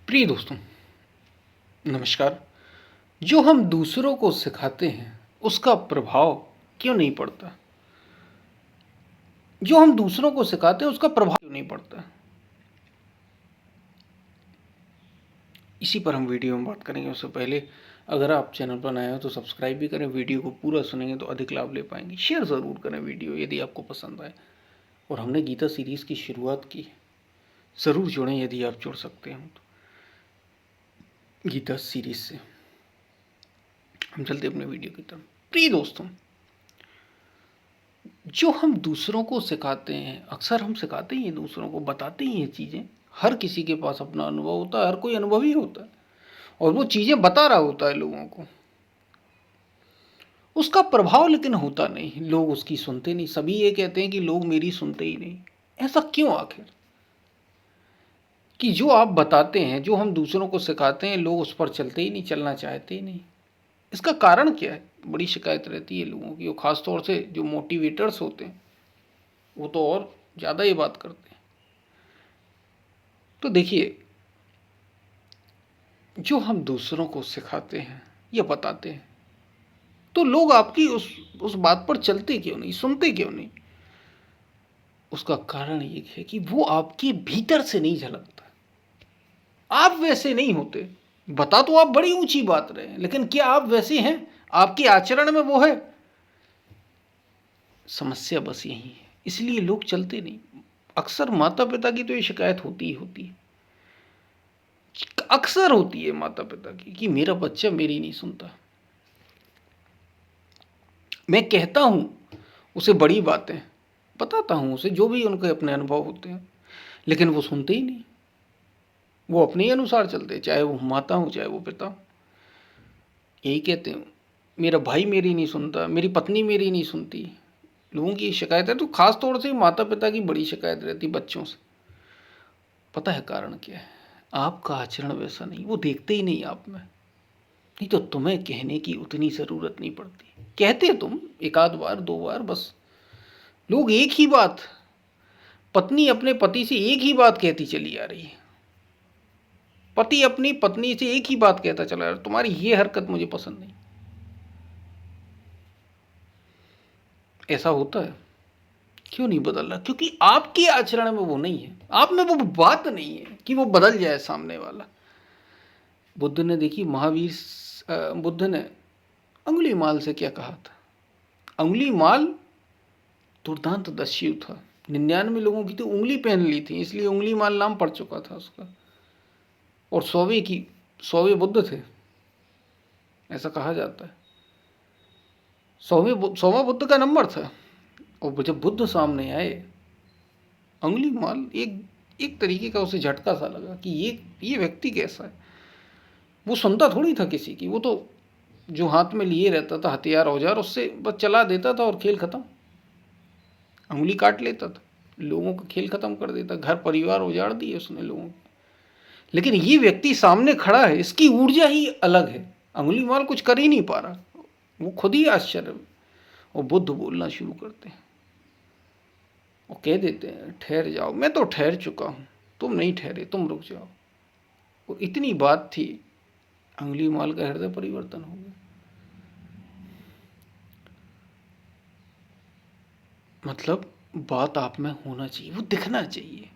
प्रिय दोस्तों, नमस्कार। जो हम दूसरों को सिखाते हैं, उसका प्रभाव क्यों नहीं पड़ता? जो हम दूसरों को सिखाते हैं, उसका प्रभाव क्यों नहीं पड़ता? इसी पर हम वीडियो में बात करेंगे। उससे पहले अगर आप चैनल पर नए हो तो सब्सक्राइब भी करें। वीडियो को पूरा सुनेंगे तो अधिक लाभ ले पाएंगे। शेयर ज़रूर करें वीडियो यदि आपको पसंद आए। और हमने गीता सीरीज़ की शुरुआत की, ज़रूर जुड़ें यदि आप जुड़ सकते हो तो गीता सीरीज़ से। हम चलते अपने वीडियो की तरफ। प्रिय दोस्तों, जो हम दूसरों को सिखाते हैं, अक्सर हम सिखाते ही हैं, दूसरों को बताते ही हैं चीज़ें। हर किसी के पास अपना अनुभव होता है, हर कोई अनुभवी होता है और वो चीज़ें बता रहा होता है लोगों को। उसका प्रभाव लेकिन होता नहीं, लोग उसकी सुनते नहीं। सभी ये कहते हैं कि लोग मेरी सुनते ही नहीं। ऐसा क्यों आखिर? कि जो आप बताते हैं, जो हम दूसरों को सिखाते हैं, लोग उस पर चलते ही नहीं, चलना चाहते ही नहीं। इसका कारण क्या है? बड़ी शिकायत रहती है लोगों की, और ख़ास तौर से जो मोटिवेटर्स होते हैं वो तो और ज़्यादा ये बात करते हैं। तो देखिए, जो हम दूसरों को सिखाते हैं या बताते हैं, तो लोग आपकी उस बात पर चलते क्यों नहीं, सुनते क्यों नहीं? उसका कारण ये है कि वो आपके भीतर से नहीं झलकता। आप वैसे नहीं होते। बता तो आप बड़ी ऊंची बात रहे हैं, लेकिन क्या आप वैसे हैं? आपके आचरण में वो है? समस्या बस यही है, इसलिए लोग चलते नहीं। अक्सर माता पिता की तो ये शिकायत होती ही होती है, अक्सर होती है माता पिता की, कि मेरा बच्चा मेरी नहीं सुनता। मैं कहता हूं उसे बड़ी बातें, बताता हूं उसे जो भी उनके अपने अनुभव होते हैं, लेकिन वो सुनते ही नहीं। वो अपने ही अनुसार चलते, चाहे वो माता हो चाहे वो पिता हो। यही कहते हैं, मेरा भाई मेरी नहीं सुनता, मेरी पत्नी मेरी नहीं सुनती। लोगों की शिकायत है, तो खास तौर से माता पिता की बड़ी शिकायत रहती बच्चों से। पता है कारण क्या है? आपका आचरण वैसा नहीं, वो देखते ही नहीं आप में। नहीं तो तुम्हें कहने की उतनी ज़रूरत नहीं पड़ती। कहते तुम एक आध बार दो बार बस। लोग एक ही बात, पत्नी अपने पति से एक ही बात कहती चली आ रही है, पति अपनी पत्नी से एक ही बात कहता चला आ रहा है, तुम्हारी ये हरकत मुझे पसंद नहीं। ऐसा होता है। क्यों नहीं बदल रहा? क्योंकि आपके आचरण में वो नहीं है, आप में वो बात नहीं है कि वो बदल जाए सामने वाला। बुद्ध ने, देखिए महावीर बुद्ध ने अंगुली माल से क्या कहा था? अंगुली माल दुर्दांत दस्यु था। 99 लोगों की तो उंगली पहन ली थी, इसलिए उंगली माल नाम पड़ चुका था उसका। और 100वें बुद्ध थे, ऐसा कहा जाता है। 100वां बुद्ध का नंबर था। और जब बुद्ध सामने आए, अंगुली माल एक एक तरीके का उसे झटका सा लगा कि ये व्यक्ति कैसा है। वो सुनता थोड़ी था किसी की, वो तो जो हाथ में लिए रहता था हथियार औजार, उससे बस चला देता था और खेल खत्म। अंगुली काट लेता था, लोगों का खेल खत्म कर देता, घर परिवार उजाड़ दिए उसने लोगों के। लेकिन ये व्यक्ति सामने खड़ा है, इसकी ऊर्जा ही अलग है। अंगुली माल कुछ कर ही नहीं पा रहा, वो खुद ही आश्चर्य में। और बुद्ध बोलना शुरू करते हैं और कह देते हैं, ठहर जाओ, मैं तो ठहर चुका हूँ, तुम नहीं ठहरे, तुम रुक जाओ। और इतनी बात थी, अंगुली माल का हृदय परिवर्तन हो गया। मतलब बात आप में होना चाहिए, वो दिखना चाहिए।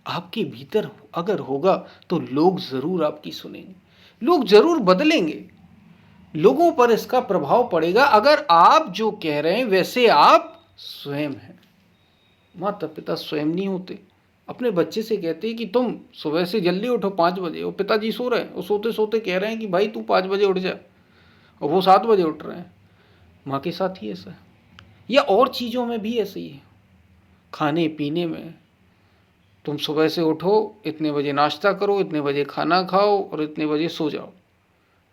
आपके भीतर अगर होगा तो लोग ज़रूर आपकी सुनेंगे, लोग ज़रूर बदलेंगे, लोगों पर इसका प्रभाव पड़ेगा अगर आप जो कह रहे हैं वैसे आप स्वयं हैं। माता पिता स्वयं नहीं होते, अपने बच्चे से कहते हैं कि तुम सुबह से जल्दी उठो 5 बजे, और पिताजी सो रहे हैं, वो सोते सोते कह रहे हैं कि भाई तू 5 बजे उठ जा, और वो 7 बजे उठ रहे हैं। माँ के साथ ही ऐसा है, या और चीज़ों में भी ऐसे ही है। खाने पीने में तुम सुबह से उठो, इतने बजे नाश्ता करो, इतने बजे खाना खाओ और इतने बजे सो जाओ,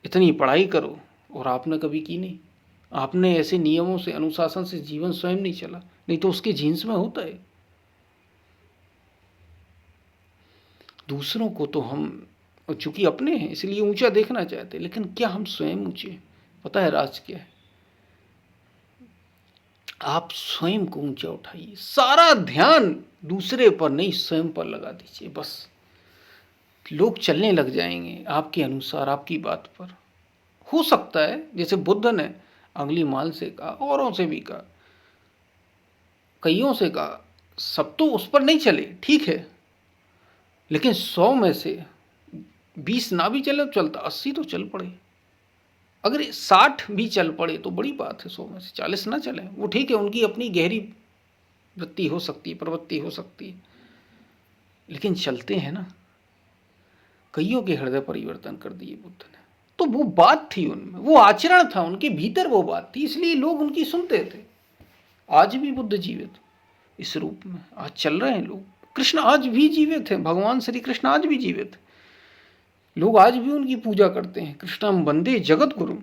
इतनी पढ़ाई करो, और आपने कभी की नहीं। आपने ऐसे नियमों से, अनुशासन से जीवन स्वयं नहीं चला, नहीं तो उसके जीन्स में होता है। दूसरों को तो हम चूंकि अपने हैं इसलिए ऊंचा देखना चाहते हैं, लेकिन क्या हम स्वयं ऊंचे? पता है राज क्या है? आप स्वयं को ऊंचा उठाइए, सारा ध्यान दूसरे पर नहीं स्वयं पर लगा दीजिए बस। लोग चलने लग जाएंगे आपके अनुसार, आपकी बात पर। हो सकता है जैसे बुद्ध ने अंगुली माल से कहा, औरों से भी कहा, कईयों से कहा, सब तो उस पर नहीं चले, ठीक है, लेकिन 100 में से 20 ना भी चले तो चलता, 80 तो चल पड़े। अगर 60 भी चल पड़े तो बड़ी बात है, 100 में से 40 ना चले, वो ठीक है, उनकी अपनी गहरी वृत्ति हो सकती है, प्रवृत्ति हो सकती है, लेकिन चलते हैं ना। कईयों के हृदय परिवर्तन कर दिए बुद्ध ने। तो वो बात थी उनमें, वो आचरण था उनके भीतर, वो बात थी, इसलिए लोग उनकी सुनते थे। आज भी बुद्ध जीवित इस रूप में आज चल रहे हैं लोग। कृष्ण आज भी जीवित हैं, भगवान श्री कृष्ण आज भी जीवित हैं, लोग आज भी उनकी पूजा करते हैं। कृष्णम वंदे जगत गुरु।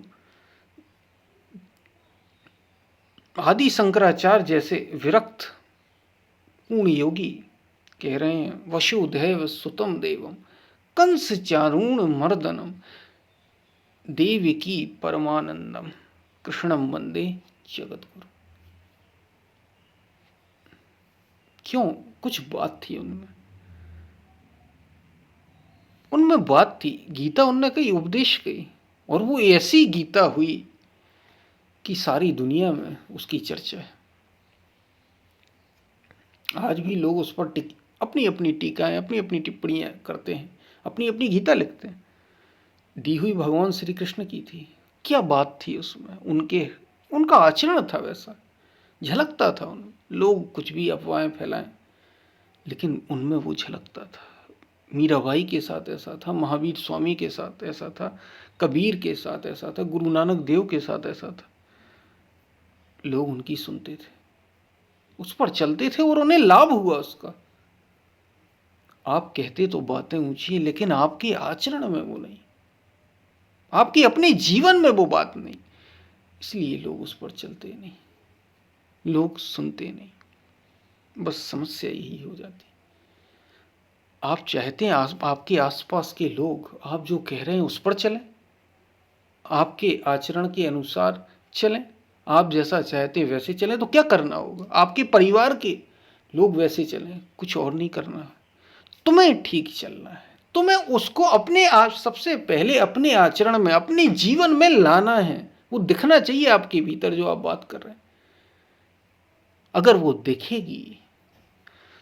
आदि शंकराचार्य जैसे विरक्त पूर्ण योगी कह रहे हैं, वसुधैव सुतम देवम कंस चारूण मर्दनम देवकी परमानंदम कृष्णम वंदे जगत गुरु। क्यों? कुछ बात थी उनमें, उनमें बात थी। गीता उनने कही, उपदेश कही, और वो ऐसी गीता हुई कि सारी दुनिया में उसकी चर्चा है। आज भी लोग उस पर अपनी अपनी टीकाएं, अपनी अपनी टिप्पणियां करते हैं, अपनी अपनी गीता लिखते हैं। दी हुई भगवान श्री कृष्ण की थी। क्या बात थी उसमें, उनका आचरण था वैसा, झलकता था उनमें। लोग कुछ भी अफवाहें फैलाएं, लेकिन उनमें वो झलकता था। मीराबाई के साथ ऐसा था, महावीर स्वामी के साथ ऐसा था, कबीर के साथ ऐसा था, गुरु नानक देव के साथ ऐसा था। लोग उनकी सुनते थे, उस पर चलते थे, और उन्हें लाभ हुआ उसका। आप कहते तो बातें ऊंची, लेकिन आपके आचरण में वो नहीं, आपके अपने जीवन में वो बात नहीं, इसलिए लोग उस पर चलते नहीं, लोग सुनते नहीं। बस समस्या यही हो जाती। आप चाहते हैं आपके आसपास के लोग आप जो कह रहे हैं उस पर चलें, आपके आचरण के अनुसार चलें, आप जैसा चाहते वैसे चलें। तो क्या करना होगा? आपके परिवार के लोग वैसे चलें, कुछ और नहीं करना है, तुम्हें ठीक चलना है। तुम्हें उसको अपने सबसे पहले अपने आचरण में, अपने जीवन में लाना है। वो दिखना चाहिए आपके भीतर जो आप बात कर रहे हैं। अगर वो दिखेगी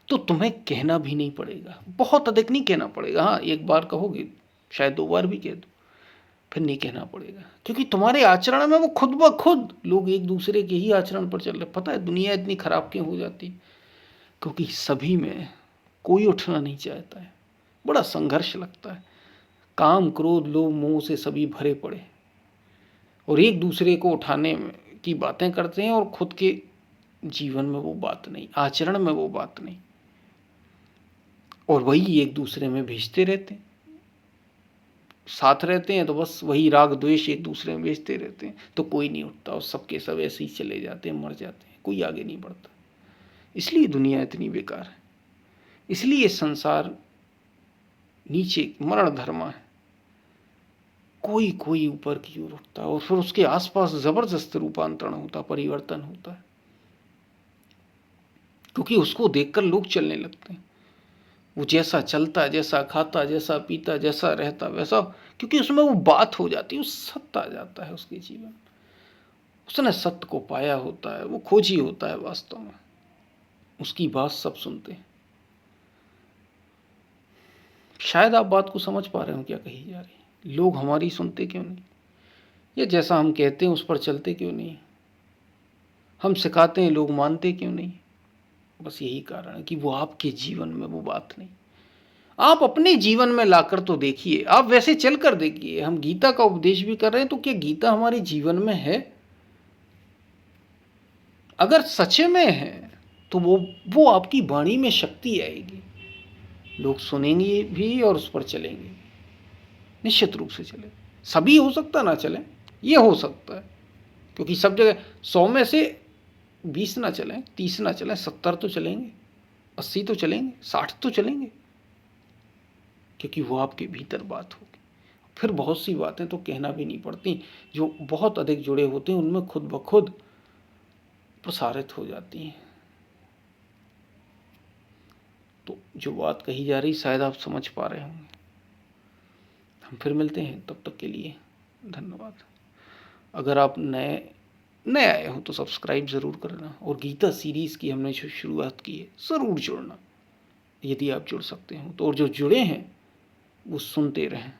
तो तुम्हें कहना भी नहीं पड़ेगा, बहुत अधिक नहीं कहना पड़ेगा। हाँ, एक बार कहोगे, शायद 2 बार भी कह दो, फिर नहीं कहना पड़ेगा, क्योंकि तुम्हारे आचरण में वो खुद ब खुद लोग एक दूसरे के ही आचरण पर चल रहे। पता है दुनिया इतनी खराब क्यों हो जाती? क्योंकि सभी में कोई उठना नहीं चाहता है, बड़ा संघर्ष लगता है। काम क्रोध लोभ मोह से सभी भरे पड़े, और एक दूसरे को उठाने की बातें करते हैं, और खुद के जीवन में वो बात नहीं, आचरण में वो बात नहीं, और वही एक दूसरे में भेजते रहते हैं। साथ रहते हैं तो बस वही राग द्वेष एक दूसरे में भेजते रहते हैं, तो कोई नहीं उठता, और सबके सब ऐसे ही चले जाते हैं, मर जाते हैं, कोई आगे नहीं बढ़ता। इसलिए दुनिया इतनी बेकार है, इसलिए संसार नीचे मरण धर्मा है। कोई कोई ऊपर की ओर उठता है, और फिर उसके आसपास जबरदस्त रूपांतरण होता, परिवर्तन होता है, क्योंकि उसको देखकर लोग चलने लगते हैं। वो जैसा चलता, जैसा खाता, जैसा पीता, जैसा रहता, वैसा, क्योंकि उसमें वो बात हो जाती है, वो सत्य आ जाता है उसके जीवन। उसने सत्य को पाया होता है, वो खोजी होता है वास्तव में, उसकी बात सब सुनते हैं। शायद आप बात को समझ पा रहे हो क्या कही जा रही है। लोग हमारी सुनते क्यों नहीं, या जैसा हम कहते हैं उस पर चलते क्यों नहीं, हम सिखाते हैं लोग मानते क्यों नहीं? बस यही कारण है कि वो आपके जीवन में वो बात नहीं। आप अपने जीवन में लाकर तो देखिए, आप वैसे चल कर देखिए। हम गीता का उपदेश भी कर रहे हैं, तो क्या गीता हमारे जीवन में है? अगर सच में है तो वो आपकी वाणी में शक्ति आएगी, लोग सुनेंगे भी और उस पर चलेंगे, निश्चित रूप से चले। सभी हो सकता ना चले, ये हो सकता है, क्योंकि सब जगह 100 में से 20 ना चलें, 30 ना चलें, 70 तो चलेंगे, 80 तो चलेंगे, 60 तो चलेंगे, क्योंकि वो आपके भीतर बात होगी। फिर बहुत सी बातें तो कहना भी नहीं पड़ती, जो बहुत अधिक जुड़े होते हैं उनमें खुद ब खुद प्रसारित हो जाती हैं। तो जो बात कही जा रही शायद आप समझ पा रहे होंगे। हम फिर मिलते हैं, तब तक के लिए धन्यवाद। अगर आप नए आए हो तो सब्सक्राइब ज़रूर करना, और गीता सीरीज़ की हमने जो शुरुआत की है ज़रूर जुड़ना, यदि आप जुड़ सकते हो तो। और जो जुड़े हैं वो सुनते रहें,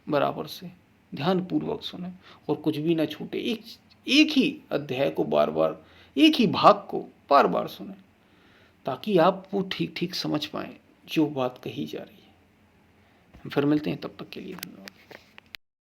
बराबर से ध्यानपूर्वक सुने, और कुछ भी ना छूटे। एक ही अध्याय को बार बार, एक ही भाग को बार बार सुने, ताकि आप वो ठीक ठीक समझ पाएँ जो बात कही जा रही है। हम फिर मिलते हैं, तब तक के लिए धन्यवाद।